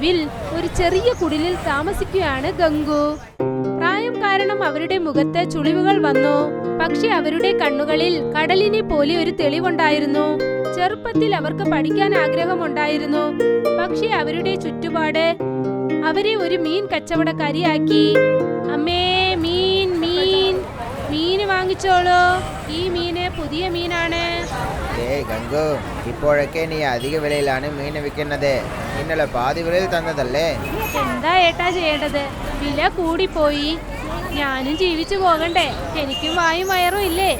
ദ്വീപിൽ ഒരു ചെറിയ കുടിലിൽ താമസിക്കുകയാണ് ഗംഗു. പ്രായം കാരണം അവരുടെ മുഖത്ത് ചുളിവുകൾ വന്നു. പക്ഷെ അവരുടെ കണ്ണുകളിൽ കടലിനെ പോലെ ഒരു തെളിവുണ്ടായിരുന്നു. ചെറുപ്പത്തിൽ അവർക്ക് പഠിക്കാൻ ആഗ്രഹമുണ്ടായിരുന്നു. പക്ഷെ അവരുടെ ചുറ്റുപാട് അവരെ ഒരു മീൻ കച്ചവടക്കാരിയാക്കി. അമ്മേ, മീൻ മീൻ മീന് വാങ്ങിച്ചോളൂ, ഈ മീന് പുതിയ മീനാണ്. ഗംഗു, ഇപ്പോഴൊക്കെ നീ അധിക വിലയിലാണ് മീൻ വിൽക്കുന്നത്. ഇന്നലെ പാതി വിലയിൽ തന്നതല്ലേ? എന്താ ഏട്ടാ ചെയ്യേണ്ടത്? വില കൂടിപ്പോയി. ഞാനും ജീവിച്ചു പോകണ്ടേ? എനിക്കും വായും വയറും ഇല്ലേ?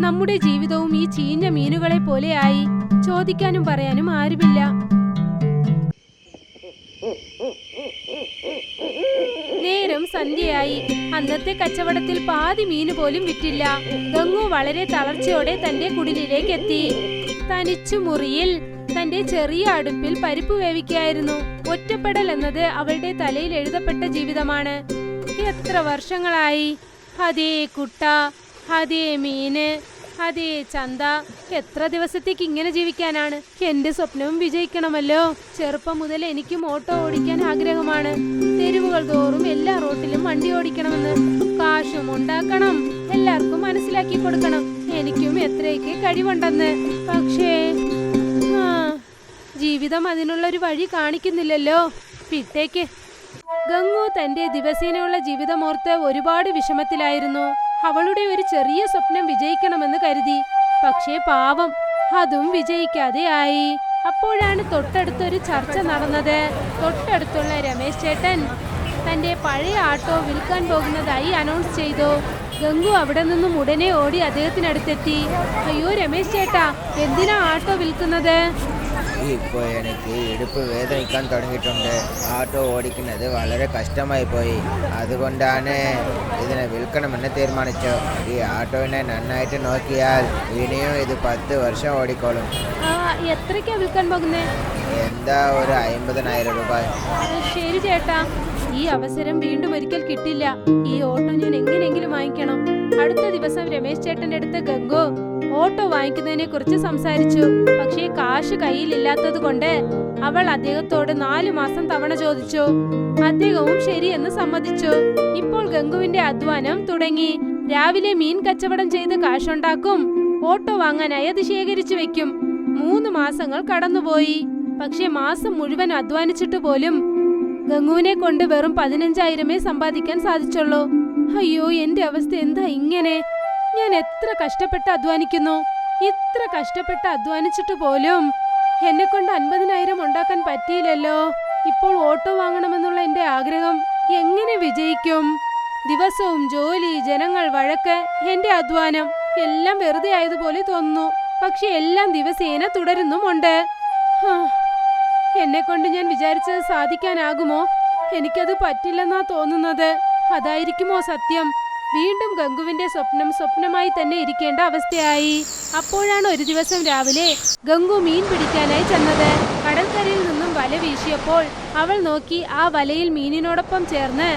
നമ്മുടെ ജീവിതവും ഈ ചീഞ്ഞ മീനുകളെ പോലെയായി. ചോദിക്കാനും പറയാനും ആരുമില്ല. നേരം സന്ധ്യയായി. അന്നത്തെ കച്ചവടത്തിൽ പാതി മീന് പോലും വിറ്റില്ല. ഗംഗു വളരെ തളർച്ചയോടെ തന്റെ കുടിലിലേക്ക് എത്തി. തനിച്ചു മുറിയിൽ തന്റെ ചെറിയ അടുപ്പിൽ പരിപ്പ് വേവിക്കായിരുന്നു. ഒറ്റപ്പെടൽ എന്നത് അവളുടെ തലയിൽ എഴുതപ്പെട്ട ജീവിതമാണ്. എത്ര വർഷങ്ങളായി അതേ കുട്ട, അതേ മീന്, അതേ ചന്ത. എത്ര ദിവസത്തേക്ക് ഇങ്ങനെ ജീവിക്കാനാണ്? എന്റെ സ്വപ്നവും വിജയിക്കണമല്ലോ. ചെറുപ്പം മുതൽ എനിക്കും ഓട്ടോ ഓടിക്കാൻ ആഗ്രഹമാണ്. തെരുവുകൾ തോറും എല്ലാ റോട്ടിലും വണ്ടി ഓടിക്കണമെന്ന്. കാശും ഉണ്ടാക്കണം, എല്ലാവർക്കും മനസ്സിലാക്കി കൊടുക്കണം എനിക്കും എത്രയൊക്കെ കഴിവുണ്ടെന്ന്. പക്ഷേ ജീവിതം അതിനുള്ളൊരു വഴി കാണിക്കുന്നില്ലല്ലോ. വിട്ടേക്ക്. ഗംഗു തന്റെ ദിവസേനയുള്ള ജീവിതമോർത്ത് ഒരുപാട് വിഷമത്തിലായിരുന്നു. അവളുടെ ഒരു ചെറിയ സ്വപ്നം വിജയിക്കണമെന്ന് കരുതി. പക്ഷേ പാവം, അതും വിജയിക്കാതെ ആയി. അപ്പോഴാണ് തൊട്ടടുത്തൊരു ചർച്ച നടന്നത്. തൊട്ടടുത്തുള്ള രമേശ് ചേട്ടൻ തന്റെ പഴയ ആട്ടോ വിൽക്കാൻ പോകുന്നതായി അനൗൺസ് ചെയ്തു. ഗംഗു അവിടെ നിന്നും ഉടനെ ഓടി അദ്ദേഹത്തിനടുത്തെത്തി. അയ്യോ രമേശ് ചേട്ടാ, എന്തിനാ ആട്ടോ വിൽക്കുന്നത്? ഇപ്പോൾ എനിക്ക് ഇടുപ്പ് വേദനിക്കാൻ തുടങ്ങിയിട്ടുണ്ട്. ആട്ടോ ഓടിക്കുന്നത് വളരെ കഷ്ടമായി പോയി. അതുകൊണ്ടാണ് ഇതിനെ വിൽക്കണമെന്ന് തീരുമാനിച്ചു. ഈ ആട്ടോവിനെ നന്നായിട്ട് നോക്കിയാൽ ഇനിയും ഇത് 10 വർഷം ഓടിക്കോളും. എത്രയ്ക്കാ വിൽക്കാൻ പോകുന്നേ? എന്താ ഒരു 50,000 രൂപ. ശരി ചേട്ടാ, ഈ അവസരം വീണ്ടും ഒരിക്കൽ കിട്ടില്ല. ഈ ഓട്ടോ ഞാൻ എങ്ങനെയെങ്കിലും വാങ്ങിക്കണം. അടുത്ത ദിവസം രമേശ് ചേട്ടന്റെ അടുത്ത് ഗംഗു ഓട്ടോ വാങ്ങിക്കുന്നതിനെ കുറിച്ച് സംസാരിച്ചു. പക്ഷേ കാശ് കയ്യിലില്ലാത്തത് കൊണ്ട് അവൾ അദ്ദേഹത്തോട് 4 മാസം തവണ ചോദിച്ചു. അദ്ദേഹവും ശരിയെന്ന് സമ്മതിച്ചു. ഇപ്പോൾ ഗംഗുവിന്റെ അധ്വാനം തുടങ്ങി. രാവിലെ മീൻ കച്ചവടം ചെയ്ത് കാശുണ്ടാക്കും. ഓട്ടോ വാങ്ങാനായി അത് ശേഖരിച്ചു വെക്കും. 3 മാസങ്ങൾ കടന്നുപോയി. പക്ഷെ മാസം മുഴുവൻ അധ്വാനിച്ചിട്ട് പോലും ഗംഗുവിനെ കൊണ്ട് വെറും 15,000 സമ്പാദിക്കാൻ സാധിച്ചുള്ളൂ. അയ്യോ, എന്റെ അവസ്ഥ എന്താ ഇങ്ങനെ? ഞാൻ എത്ര കഷ്ടപ്പെട്ട് അധ്വാനിക്കുന്നു. ഇത്ര കഷ്ടപ്പെട്ട് അധ്വാനിച്ചിട്ട് പോലും എന്നെ കൊണ്ട് 50,000 ഉണ്ടാക്കാൻ പറ്റിയില്ലല്ലോ. ഇപ്പോൾ ഓട്ടോ വാങ്ങണമെന്നുള്ള എന്റെ ആഗ്രഹം എങ്ങനെ വിജയിക്കും? ദിവസവും ജോലി, ജനങ്ങൾ, വഴക്ക്, എന്റെ അധ്വാനം എല്ലാം വെറുതെ ആയതുപോലെ തോന്നുന്നു. പക്ഷെ എല്ലാം ദിവസേന തുടരുന്നുമുണ്ട്. എന്നെ കൊണ്ട് ഞാൻ വിചാരിച്ചത് സാധിക്കാനാകുമോ? എനിക്കത് പറ്റില്ലെന്നാ തോന്നുന്നത്. അതായിരിക്കുമോ സത്യം? വീണ്ടും ഗംഗുവിന്റെ സ്വപ്നം സ്വപ്നമായി തന്നെ ഇരിക്കേണ്ട അവസ്ഥയായി. അപ്പോഴാണ് ഒരു ദിവസം രാവിലെ ഗംഗു മീൻ പിടിക്കാനായി ചെന്നത്. കടൽക്കരയിൽ നിന്നും വല വീശിയപ്പോൾ അവൾ നോക്കി, ആ വലയിൽ മീനിനോടൊപ്പം ചേർന്ന്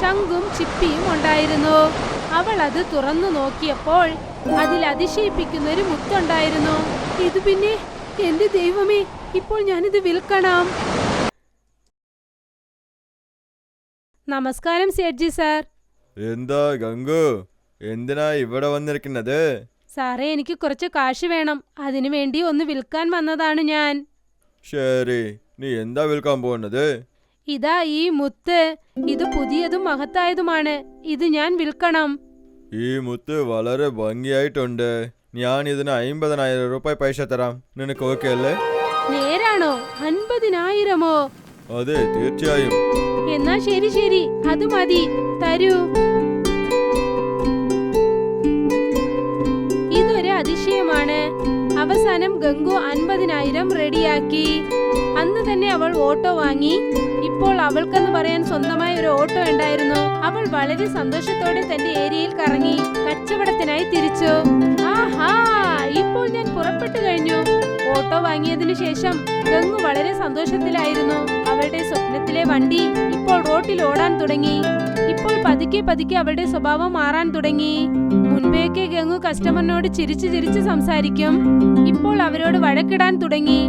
ശംഖും ചിപ്പിയും ഉണ്ടായിരുന്നു. അവൾ അത് തുറന്നു നോക്കിയപ്പോൾ അതിൽ അതിശയിപ്പിക്കുന്നൊരു മുത്തുണ്ടായിരുന്നു. ഇത് പിന്നെ എന്റെ ദൈവമേ, ഇപ്പോൾ ഞാനിത് വിൽക്കണം. നമസ്കാരം സേഠ്ജി സാർ. എന്താ ഗംഗു, എന്തിനാ ഇവിടെ വന്നിരിക്കുന്നത്? സാറേ, എനിക്ക് കുറച്ച് കാശ് വേണം. അതിനു വേണ്ടി ഒന്ന് വിൽക്കാൻ വന്നതാണ് ഞാൻ. ശരി, നീ എന്താ വിൽക്കാൻ പോകുന്നത്? ഇതാ ഈ മുത്ത്. ഇത് പുതിയതും മഹത്തായതുമാണ്. ഇത് ഞാൻ വിൽക്കണം. ഈ മുത്ത് വളരെ ഭംഗിയായിട്ടുണ്ട്. ഞാൻ ഇതിന് 50,000 രൂപ പൈസ തരാം. നിനക്ക് ഓക്കെ അല്ലേ? നേരാണോ? 50,000മോ? അതെ, തീർച്ചയായും. എന്നാ ശരി ശരി, അത് മതി, തരൂ. ഇതൊരു അതിശയമാണ്. അവസാനം ഗംഗു 50,000 റെഡിയാക്കി. അന്ന് തന്നെ അവൾ ഓട്ടോ വാങ്ങി. ഇപ്പോൾ അവൾക്കെന്ന് പറയാൻ സ്വന്തമായ ഒരു ഓട്ടോ ഉണ്ടായിരുന്നു. അവൾ വളരെ സന്തോഷത്തോടെ തന്റെ ഏരിയയിൽ കറങ്ങി കച്ചവടത്തിനായി തിരിച്ചു. ആഹാ, ഇപ്പോൾ ഞാൻ പുറപ്പെട്ടു കഴിഞ്ഞു. ഓട്ടോ വാങ്ങിയതിനു ശേഷം ഗംഗു വളരെ സന്തോഷത്തിലായിരുന്നു. അവളുടെ സ്വപ്നത്തിലെ വണ്ടി ഇപ്പോൾ റോട്ടിൽ ഓടാൻ തുടങ്ങി. ഇപ്പോൾ പതുക്കെ പതുക്കെ അവളുടെ സ്വഭാവം മാറാൻ തുടങ്ങി. മുൻപേക്ക് ഗംഗു കസ്റ്റമറിനോട് ചിരിച്ചു ചിരിച്ചു സംസാരിക്കും. ഇപ്പോൾ അവരോട് വഴക്കിടാൻ തുടങ്ങി.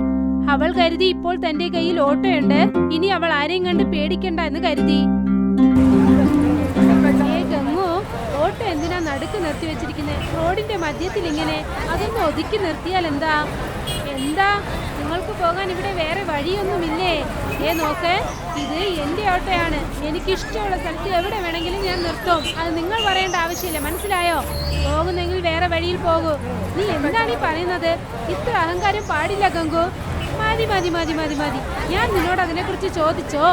അവൾ കരുതി ഇപ്പോൾ തന്റെ കയ്യിൽ ഓട്ടോയുണ്ട്, ഇനി അവൾ ആരെയും കണ്ട് പേടിക്കണ്ട എന്ന് കരുതി. ഗംഗു, ഓട്ടോ എന്തിനാ നടുക്ക് നിർത്തി വെച്ചിരിക്കുന്നത്? റോഡിന്റെ മധ്യത്തിൽ ഇങ്ങനെ അതൊന്ന് ഒതുക്കി നിർത്തിയാൽ എന്താ? നിങ്ങൾക്ക് പോകാൻ ഇവിടെ വേറെ വഴിയൊന്നുമില്ലേ? നോക്ക്, ഇത് എന്റെ ഓട്ടോയാണ്. എനിക്കിഷ്ടമുള്ള സ്ഥലത്ത് എവിടെ വേണമെങ്കിലും ഞാൻ നിർത്തും. അത് നിങ്ങൾ പറയേണ്ട ആവശ്യമില്ല, മനസ്സിലായോ? പോകുന്നെങ്കിൽ വേറെ വഴിയിൽ പോകൂ. നീ എന്താണ് ഈ പറയുന്നത്? ഇത്ര അഹങ്കാരം പാടില്ല ഗംഗു. മതി മതി മതി മതി മതി. ഞാൻ നിന്നോട് അതിനെ കുറിച്ച് ചോദിച്ചോ?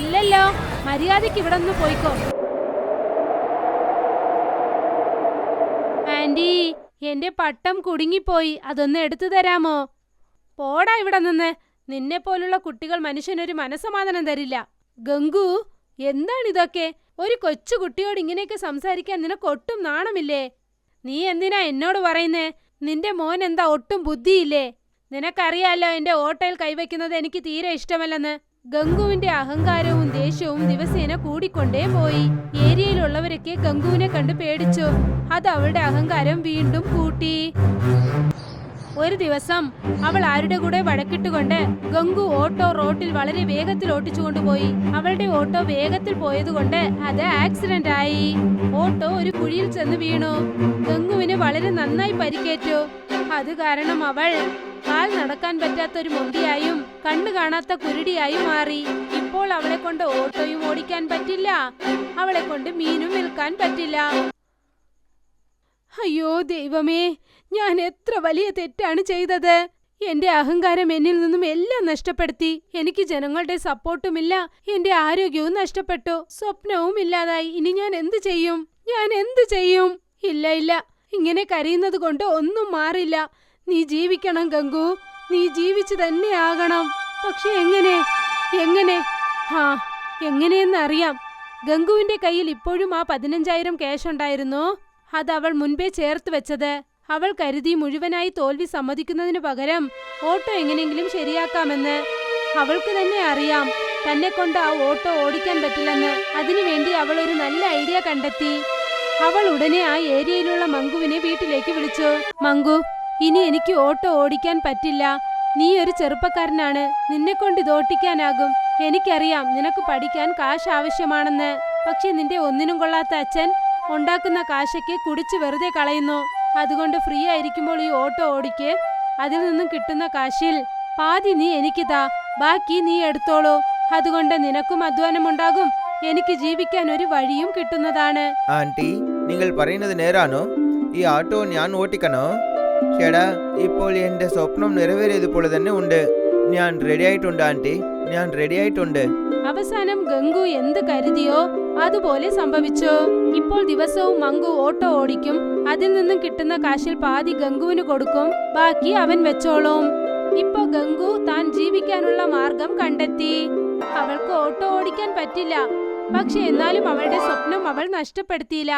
ഇല്ലല്ലോ. മര്യാദയ്ക്ക് ഇവിടെ നിന്ന് പോയിക്കോ. ആന്റി, എന്റെ പട്ടം കുടുങ്ങിപ്പോയി, അതൊന്ന് എടുത്തു തരാമോ? പോടാ ഇവിടെ നിന്ന്. നിന്നെ പോലുള്ള കുട്ടികൾ മനുഷ്യനൊരു മനസ്സമാധാനം തരില്ല. ഗംഗു, എന്താണിതൊക്കെ? ഒരു കൊച്ചു കുട്ടിയോട് ഇങ്ങനെയൊക്കെ സംസാരിക്കാൻ നിനക്ക് ഒട്ടും നാണമില്ലേ? നീ എന്തിനാ എന്നോട് പറയുന്നേ? നിന്റെ മോൻ എന്താ ഒട്ടും ബുദ്ധിയില്ലേ? നിനക്കറിയാലോ എന്റെ ഓട്ടോയിൽ കൈവയ്ക്കുന്നത് എനിക്ക് തീരെ ഇഷ്ടമല്ലെന്ന്. ഗംഗുവിന്റെ അഹങ്കാരവും ദേഷ്യവും ദിവസേന കൂടിക്കൊണ്ടേ പോയി. ഏരിയയിലുള്ളവരൊക്കെ ഗംഗുവിനെ കണ്ട് പേടിച്ചു. അത് അവളുടെ അഹങ്കാരം വീണ്ടും കൂട്ടി. ഒരു ദിവസം അവൾ ആരുടെ കൂടെ വഴക്കിട്ടുകൊണ്ട് ഗംഗു ഓട്ടോ റോട്ടിൽ വളരെ വേഗത്തിൽ ഓട്ടിച്ചുകൊണ്ടുപോയി. അവളുടെ ഓട്ടോ വേഗത്തിൽ പോയതുകൊണ്ട് അത് ആക്സിഡന്റ് ആയി. ഓട്ടോ ഒരു കുഴിയിൽ ചെന്ന് വീണു. ഗംഗുവിന് വളരെ നന്നായി പരിക്കേറ്റു. അത് കാരണം അവൾ കാൽ നടക്കാൻ പറ്റാത്ത ഒരു മൊണ്ടിയായും കണ്ണു കാണാത്ത കുരുടിയായും മാറി. ഇപ്പോൾ അവളെ കൊണ്ട് ഓട്ടോയും ഓടിക്കാൻ പറ്റില്ല, അവളെ കൊണ്ട് മീനും വിൽക്കാൻ പറ്റില്ല. അയ്യോ ദൈവമേ, ഞാൻ എത്ര വലിയ തെറ്റാണ് ചെയ്തത്! എന്റെ അഹങ്കാരം എന്നിൽ നിന്നും എല്ലാം നഷ്ടപ്പെടുത്തി. എനിക്ക് ജനങ്ങളുടെ സപ്പോർട്ടുമില്ല, എന്റെ ആരോഗ്യവും നഷ്ടപ്പെട്ടു, സ്വപ്നവും ഇല്ലാതായി. ഇനി ഞാൻ എന്ത് ചെയ്യും? ഇല്ല, ഇങ്ങനെ കരയുന്നത് കൊണ്ട് ഒന്നും മാറില്ല. നീ ജീവിക്കണം ഗംഗു, നീ ജീവിച്ചു തന്നെ ആകണം. പക്ഷെ എങ്ങനെ? എങ്ങനെയെന്നറിയാം. ഗംഗുവിന്റെ കയ്യിൽ ഇപ്പോഴും ആ 15,000 ക്യാഷ് ഉണ്ടായിരുന്നു. അത് അവൾ മുൻപേ ചേർത്ത് വെച്ചത്. അവൾ കരുതി മുഴുവനായി തോൽവി സമ്മതിക്കുന്നതിനു പകരം ഓട്ടോ എങ്ങനെയെങ്കിലും ശരിയാക്കാമെന്ന്. അവൾക്ക് തന്നെ അറിയാം തന്നെ കൊണ്ട് ആ ഓട്ടോ ഓടിക്കാൻ പറ്റില്ലെന്ന്. അതിനുവേണ്ടി അവൾ ഒരു നല്ല ഐഡിയ കണ്ടെത്തി. അവൾ ഉടനെ ആ ഏരിയയിലുള്ള മങ്കുവിനെ വീട്ടിലേക്ക് വിളിച്ചു. മങ്കു, ഇനി എനിക്ക് ഓട്ടോ ഓടിക്കാൻ പറ്റില്ല. നീ ഒരു ചെറുപ്പക്കാരനാണ്, നിന്നെ കൊണ്ട് ഇത് ഓട്ടിക്കാനാകും. എനിക്കറിയാം നിനക്ക് പഠിക്കാൻ കാശ് ആവശ്യമാണെന്ന്. പക്ഷെ നിന്റെ ഒന്നിനും കൊള്ളാത്ത അച്ഛൻ ഉണ്ടാക്കുന്ന കാശൊക്കെ കുടിച്ച് വെറുതെ കളയുന്നു. അതുകൊണ്ട് ഫ്രീ ആയിരിക്കുമ്പോൾ ഈ ഓട്ടോ ഓടിക്ക്. അതിൽ നിന്നും കിട്ടുന്ന കാശിൽ പാതി നീ എനിക്ക് താ, ബാക്കി നീ എടുത്തോളൂ. അതുകൊണ്ട് നിനക്കും അധ്വാനമുണ്ടാകും, എനിക്ക് ജീവിക്കാൻ ഒരു വഴിയും കിട്ടുന്നതാണ്. ആന്റി, നിങ്ങൾ പറയുന്നത് നേരാണോ? ഈ ഓട്ടോ ഞാൻ ഓട്ടിക്കണോ? ചേടാ, ഇപ്പോൾ എന്റെ സ്വപ്നം നിറവേറിയതുപോലെ തന്നെ ഉണ്ട്. ഞാൻ റെഡി ആയിട്ടുണ്ട് ആന്റി, ഞാൻ റെഡി ആയിട്ടുണ്ട്. അവസാനം ഗംഗു എന്ത് കരുതിയോ അതുപോലെ സംഭവിച്ചു. ഇപ്പോൾ ദിവസവും മങ്കു ഓട്ടോ ഓടിക്കും. അതിൽ നിന്നും കിട്ടുന്ന കാശിൽ പാതി ഗംഗുവിന് കൊടുക്കും, ബാക്കി അവൻ വെച്ചോളും. ഇപ്പൊ ഗംഗു താൻ ജീവിക്കാനുള്ള മാർഗം കണ്ടെത്തി. അവൾക്ക് ഓട്ടോ ഓടിക്കാൻ പറ്റില്ല, പക്ഷെ എന്നാലും അവളുടെ സ്വപ്നം അവൾ നഷ്ടപ്പെടുത്തിയില്ല.